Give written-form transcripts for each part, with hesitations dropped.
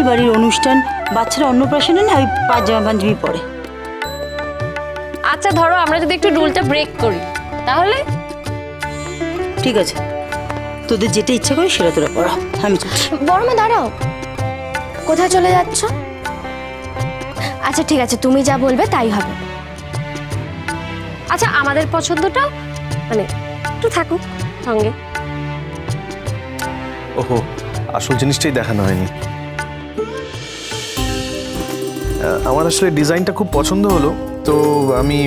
বাড়ির অনুষ্ঠান, বাচ্চারা অন্নপ্রাশনে না ওই পাজামা পাঞ্জাবি পরে। আচ্ছা ধরো আমরা যদি একটু রুলটা ব্রেক করি তাহলে? ঠিক আছে, তোদের যেটা ইচ্ছা করে সেটা তোরা পড়া, আমি চলছি। বড় মা দাঁড়াও, কোথায় চলে যাচ্ছ? আচ্ছা ঠিক আছে, তুমি যা বলবে তাই হবে। আচ্ছা আমাদের পছন্দটা মানে একটু থাকুক সঙ্গে। ওহো, আসল জিনিসটাই দেখানো হয়নি। আমার আসলে ডিজাইনটা খুব পছন্দ হলো, তো আমি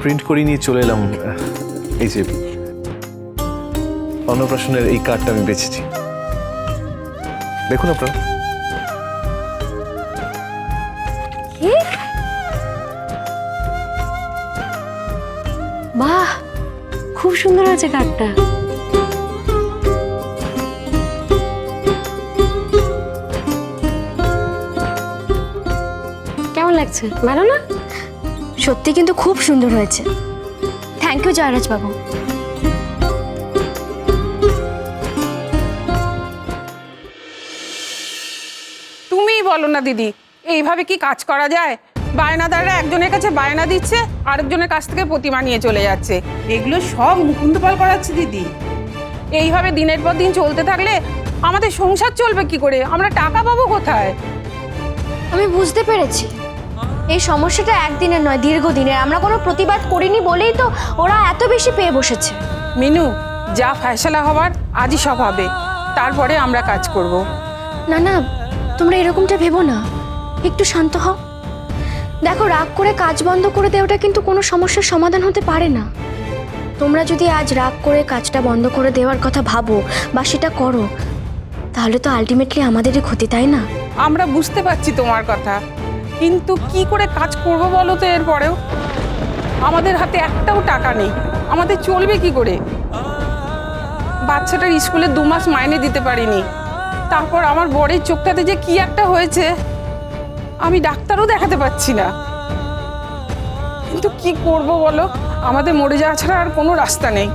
প্রিন্ট করে নিয়ে চলে এলাম। এই যে অন্নপ্রাশনের এই কার্ডটা আমি বেছেছি, দেখুন আপনারা। বাহ, খুব সুন্দর আছে কার্ডটা। কেমন লাগছে, ভালো না? সত্যি কিন্তু খুব সুন্দর হয়েছে। থ্যাংক ইউ জয়রাজ বাবু। তুমিই বলো না দিদি, এইভাবে কি কাজ করা যায়? বায়নাদাররা একজনের কাছে বায়না দিচ্ছে, আরেকজনের কাছ থেকে প্রতিমা নিয়ে চলে যাচ্ছে। এগুলো সব মুকুন্দপাল করাচ্ছে দিদি। এইভাবে দিনের পর দিন চলতে থাকলে আমাদের সংসার চলবে কি করে? আমরা টাকা পাবো কোথায়? আমি বুঝতে পেরেছি এই সমস্যাটা একদিনের নয়, দীর্ঘদিনের। আমরা কোনো প্রতিবাদ করিনি বলেই তো ওরা এত বেশি পেয়ে বসেছে। মিনু, যা ফয়সালা হবার আজই সব হবে, তারপরে আমরা কাজ করব। না না, তোমরা এরকমটা ভেবো না, একটু শান্ত হও। দেখো, রাগ করে কাজ বন্ধ করে দেওয়াটা কিন্তু কোনো সমস্যার সমাধান হতে পারে না। তোমরা যদি আজ রাগ করে কাজটা বন্ধ করে দেওয়ার কথা ভাবো বা সেটা করো, তাহলে তো আলটিমেটলি আমাদেরই ক্ষতি, তাই না? আমরা বুঝতে পারছি তোমার কথা, কিন্তু কি করে কাজ করব বলো তো? এরপরেও আমাদের হাতে একটাও টাকা নেই, আমাদের চলবে কি করে? বাচ্চাটার স্কুলে 2 মাস মাইনে দিতে পারিনি, তারপর আমার বরের চোখটাতে যে কি একটা হয়েছে, আমি ডাক্তারও দেখাতে পাচ্ছি না। কিন্তু কি করব বলো? আমাদের মরে যাওয়া ছাড়া আর কোনো রাস্তা নেই।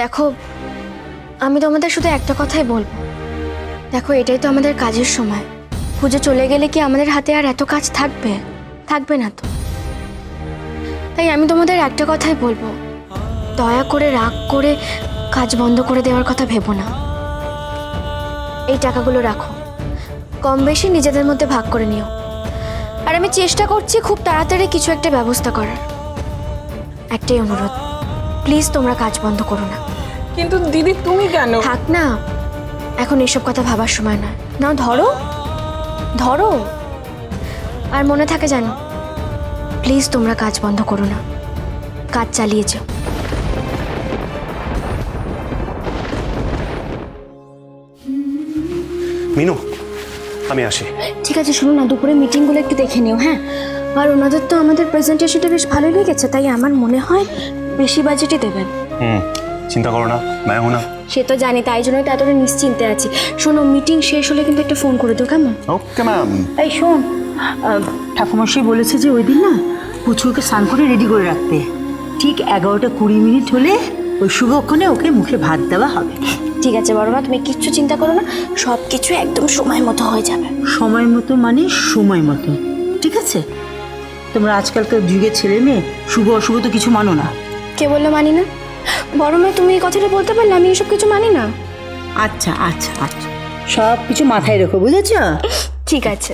দেখো, আমি তোমাদের শুধু একটা কথাই বলবো। দেখো, এটাই তো আমাদের কাজের সময়। পুজো চলে গেলে কি আমাদের হাতে আর এত কাজ থাকবে? থাকবে না তো। তাই আমি তোমাদের একটা কথাই বলবো, দয়া করে রাগ করে কাজ বন্ধ করে দেওয়ার কথা ভেবো না। এই টাকাগুলো রাখো, কম বেশি নিজেদের মধ্যে ভাগ করে নিও। আর আমি চেষ্টা করছি খুব তাড়াতাড়ি কিছু একটা ব্যবস্থা করার। একটাই অনুরোধ, প্লিজ তোমরা কাজ বন্ধ করো না। কিন্তু দিদি তুমি কেন? থাক না, এখন এসব কথা ভাবার সময় নয়। নাও ধরো ধরো, আর মনে থাকে জানো, প্লিজ তোমরা কাজ বন্ধ করো না, কাজ চালিয়ে যাও। মিনু, আমি আসি। ঠিক আছে, শোনো না, দুপুরে মিটিংগুলো একটু দেখে নিও, হ্যাঁ? আর ওনাদের তো আমাদের প্রেজেন্টেশনটা বেশ ভালোই লেগেছে, তাই আমার মনে হয় বেশি বাজেটই দেবেন। চিন্তা করো না, মায়া হো না। সে তো জানি, তাই জন্যই তো এতটা নিশ্চিন্তে আছি। শোনো, মিটিং শেষ হলে কিন্তু একটা ফোন করে দিও, কেমন? Okay ma'am. এই শোন, ঠাকুমশাই বলেছে যে ওই দিন না পুচকুকে স্নান করে রেডি করে রাখতে। ঠিক 11:20 হলে ওই শুভক্ষণে ওকে মুখে ভাত দেওয়া হবে। ঠিক আছে বড় মা, তুমি কিচ্ছু চিন্তা করো না, সব কিছু একদম সময় মতো হয়ে যাবে। সময় মতো মানে সময় মতো, ঠিক আছে? তোমরা আজকালকার যুগের ছেলে মেয়ে শুভ অশুভ তো কিছু মানো না। কে বললো মানি না? বড় মা, তুমি এই কথাটা বলতে পারলে? আমি এসব কিছু মানি না। আচ্ছা আচ্ছা আচ্ছা, সব কিছু মাথায় রেখো, বুঝেছ? ঠিক আছে।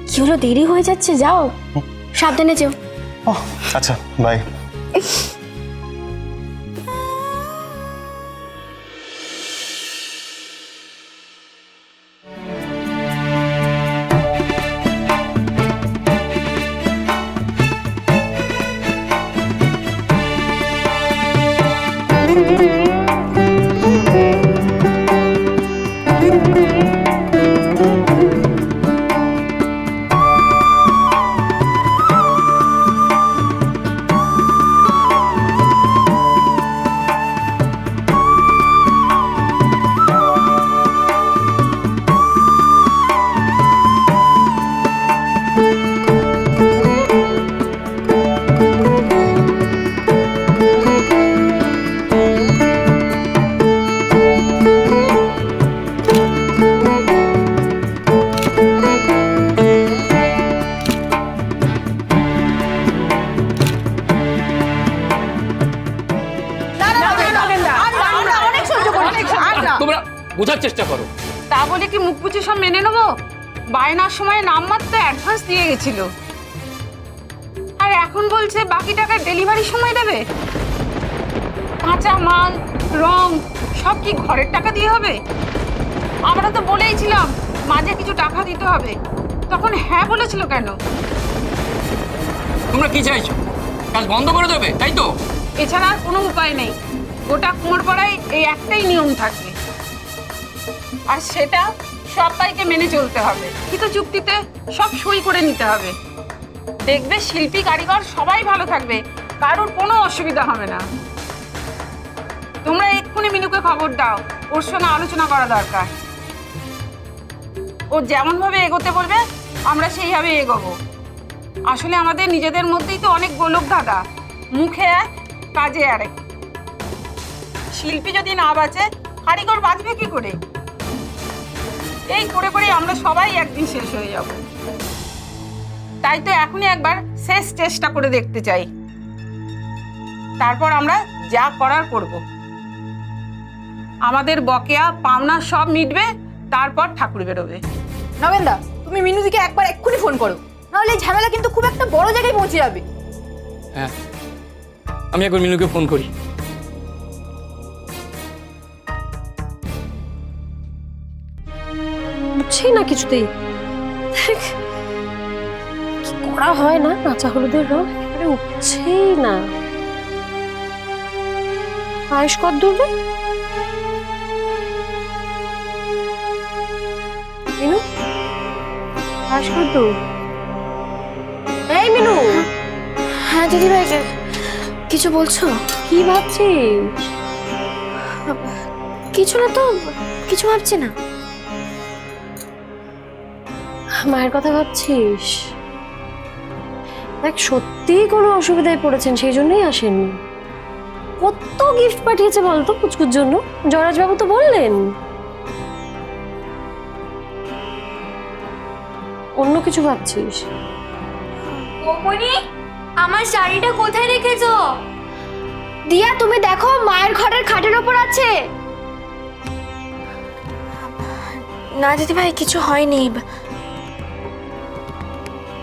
কি হলো, দেরি হয়ে যাচ্ছে, যাও, সাবধানে যেও। আচ্ছা, বাই। বোঝার চেষ্টা করো। তা বলে কি মুখ বুঝে সব মেনে নেবো? বায়নার সময় নামমাত্র অ্যাডভান্স দিয়ে গেছিল, আর এখন বলছে বাকি টাকা ডেলিভারির সময় দেবে। কাঁচা মাল, রং সব কি ঘরের টাকা দিয়ে হবে? আমরা তো বলেইছিলাম মাঝে কিছু টাকা দিতে হবে, তখন হ্যাঁ বলেছিল কেন? তোমরা কি চাইছো? কাজ বন্ধ করে দেবে, তাই তো? এছাড়া আর কোনো উপায় নেই। গোটা কুমোরপাড়ায় এই একটাই নিয়ম থাকবে, আর সেটা সবাইকে মেনে চলতে হবে। কিন্তু চুক্তিতে সব সই করে নিতে হবে। দেখবে শিল্পী কারিগর সবাই ভালো থাকবে, কারোর কোনো অসুবিধা হবে না। তোমরা এক্ষুনি মিনুকে খবর দাও, ওর সঙ্গে আলোচনা করা দরকার। ও যেমন ভাবে এগোতে বলবে আমরা সেইভাবে এগোবো। আসলে আমাদের নিজেদের মধ্যেই তো অনেক গোলক ধাঁধা, মুখে এক কাজে আরেক। শিল্পী যদি না বাঁচে কারিগর বাঁচবে কি করে? এই করে করে আমরা সবাই একদিন শেষ হয়ে যাব। তাই তো এখনই একবার শেষ চেষ্টা করে দেখতে চাই, তারপর আমরা যা করার করব। আমাদের বকেয়া পাওনা সব মিটবে, তারপর ঠাকুর বেরোবে। নগেনদা, তুমি মিনুদিকে একবার এক্ষুনি ফোন করো, নাহলে এই ঝামেলা কিন্তু খুব একটা বড় জায়গায় পৌঁছে যাবে। হ্যাঁ, আমি একবার মিনুকে ফোন করি। উঠছেই না কিছুতেই। দেখ, কি করা হয় না কাঁচা হলুদের রং, একেবারে উঠছেই না। পায়েস কত দূর রে? মিনু, পায়েস কত দূর? এই মিনু। হ্যাঁ দিদিভাই, কিছু বলছো? কি ভাবছিস? কিছু না তো, কিছু ভাবছি না। মায়ের কথা ভাবছিস? দেখ, সত্যিই কোনো অসুবিধায় পড়েছেন, সেই জন্যই আসেননি। কত গিফট পাঠিয়েছে বলতো পুচকুর জন্য, জয়রাজবাবু তো বললেন। অন্য কিছু ভাবছিস? ওমনি, আমার শাড়িটা কোথায় রেখেছো? দিয়া, তুমি দেখো, মায়ের ঘরের খাটের ওপর আছে। না দিদিভাই, কিছু হয়নি।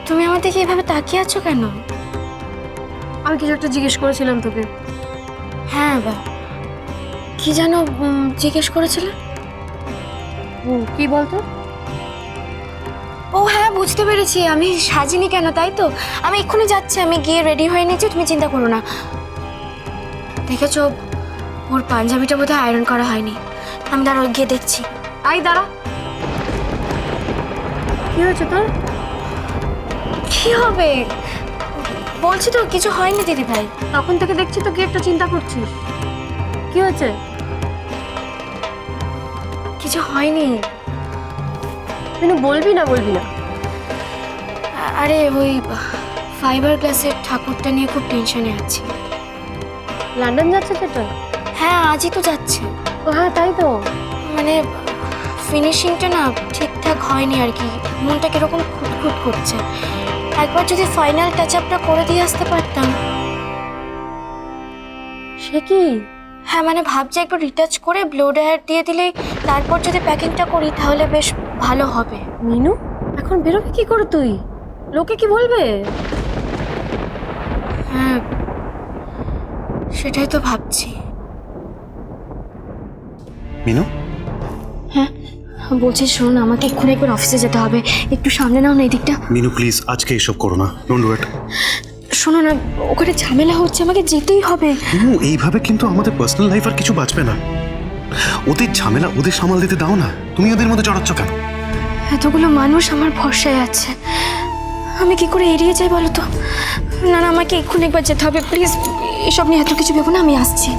তুমি আমার দিকে এভাবে তাকিয়ে আছো কেন? আমি কিছু একটা জিজ্ঞেস করেছিলাম তোকে। হ্যাঁ কি যেন জিজ্ঞেস করেছিলে? কি বলতো? ও হ্যাঁ, বুঝতে পেরেছি। আমি সাজিনি কেন, তাই তো? আমি এক্ষুনি যাচ্ছি, আমি গিয়ে রেডি হয়ে নিচ্ছি, তুমি চিন্তা করো না। দেখেছো, ওর পাঞ্জাবিটা বোধহয় আয়রন করা হয়নি। আমি দাঁড়াও, গিয়ে দেখছি। আই দাঁড়া, কি হয়েছে তোর? কি হবে? বলছি তো কিছু হয়নি দিদি ভাই। তখন থেকে দেখছি তো কি একটা চিন্তা করছিস। কি হয়েছে? কিছু হয়নি। কিন্তু বলবি না, বলবি না। আরে ওই ফাইবার গ্লাসের ঠাকুরটা নিয়ে খুব টেনশনে আছি। লন্ডন যাচ্ছে সেটা? হ্যাঁ, আজই তো যাচ্ছে। ও হ্যাঁ, তাই তো। মানে ফিনিশিংটা না ঠিকঠাক হয়নি আর কি, মনটা কিরকম খুঁতখুত করছে। একবার যদি ফাইনাল টাচ আপটা করে দিয়ে আসতে পারতাম। সে কি? হ্যাঁ, মানে ভাবছি একবার রিটাচ করে ব্লো ড্রায়ার দিয়ে দিলেই তারপর যদি প্যাকিংটা করি তাহলে বেশ ভালো হবে। মিনু, এখন বেরোবি কি করে তুই? লোকে কি বলবে? হ্যাঁ, সেটাই তো ভাবছি। মিনু, হ্যাঁ বলছি, শোন, আমাকে এক্ষুনি একবার অফিসে যেতে হবে, একটু সামনে নাও না এই দিকটা। মিনু প্লিজ, আজকে এসব করো না, ডোন্ট ডু ইট। শোনো না, ওখানে ঝামেলা হচ্ছে, আমাকে যেতেই হবে। মিনু, এইভাবে কিন্তু আমাদের পার্সোনাল লাইফ আর কিছু বাঁচবে না। ওদের ঝামেলা ওদের সামাল দিতে দাও না, তুমি ওদের মধ্যে জড়াচ্ছ কেন? এতগুলো মানুষ আমার ভরসায় আছে, আমি কি করে এড়িয়ে যাই বলো তো? না না, আমাকে এক্ষুনি একবার যেতে হবে, প্লিজ। এসব নিয়ে এত কিছু ভেবো না, আমি আসছি।